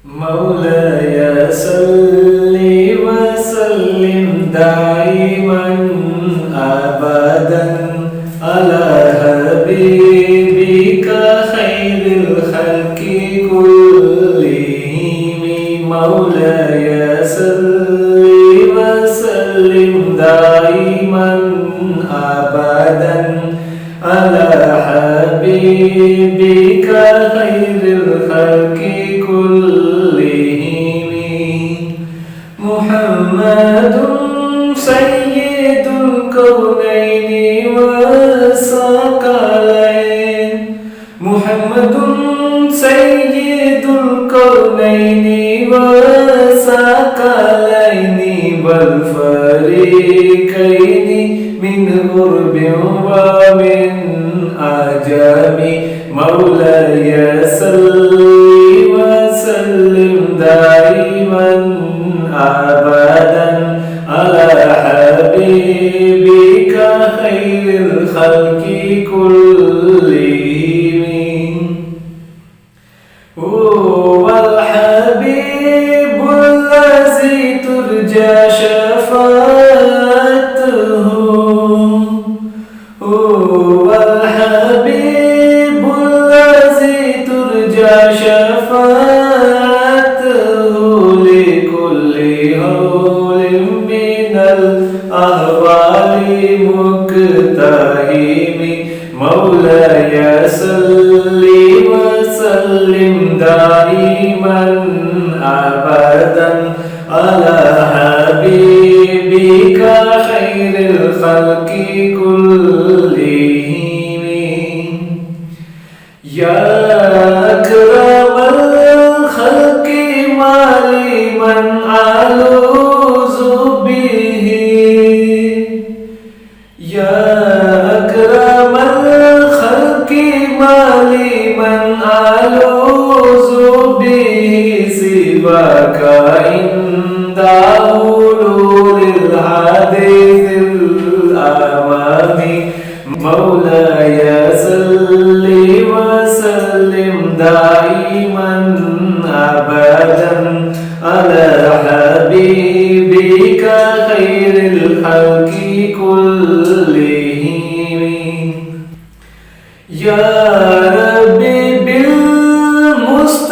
مولاي صل وسلم دائما أبدا على حبيبك خير الخلق كلهم. مولاي صل وسلم دائما أبدا على حبيبك خير الخلق كلهم. محمد سيد الكونين والثقلين. محمد سيد الكونين والثقلين والفريقين من غرب ومن عجم. مولاي صل وسلم دائما أبدا على حبيبك خير الخلق كلهم. هو الحبيب الذي ترجى شفاعته. هو الحبيب الذي ترجى شفاعته لكل هول من الأهوال مقتحم. مولاي صل وسلم دائما أبدا على حبيبك خير الخلق كلهم. يا أكرم الخلق ما لمن ألوذ به. يا أكرم الخلق ما لمن ألوذ به سواك عند حلول الحديث الأمام. مولاي صل وسلم دائما أبدا على حبيبك خير الخلق كلهم. يا ربي بالمصطفى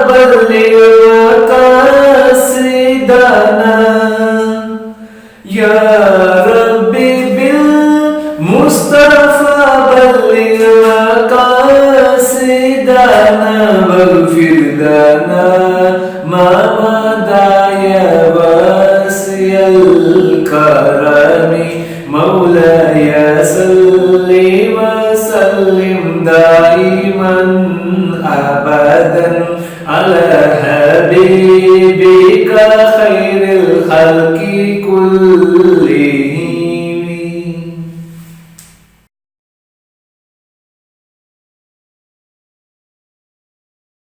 بلغ مقاصدنا. يا ربي بالمصطفى بلغ مقاصدنا واغفر لنا ما مضى يا واسع الكرم. مولاي صل وسلم دائما أبدا على حبيبك خير الخلق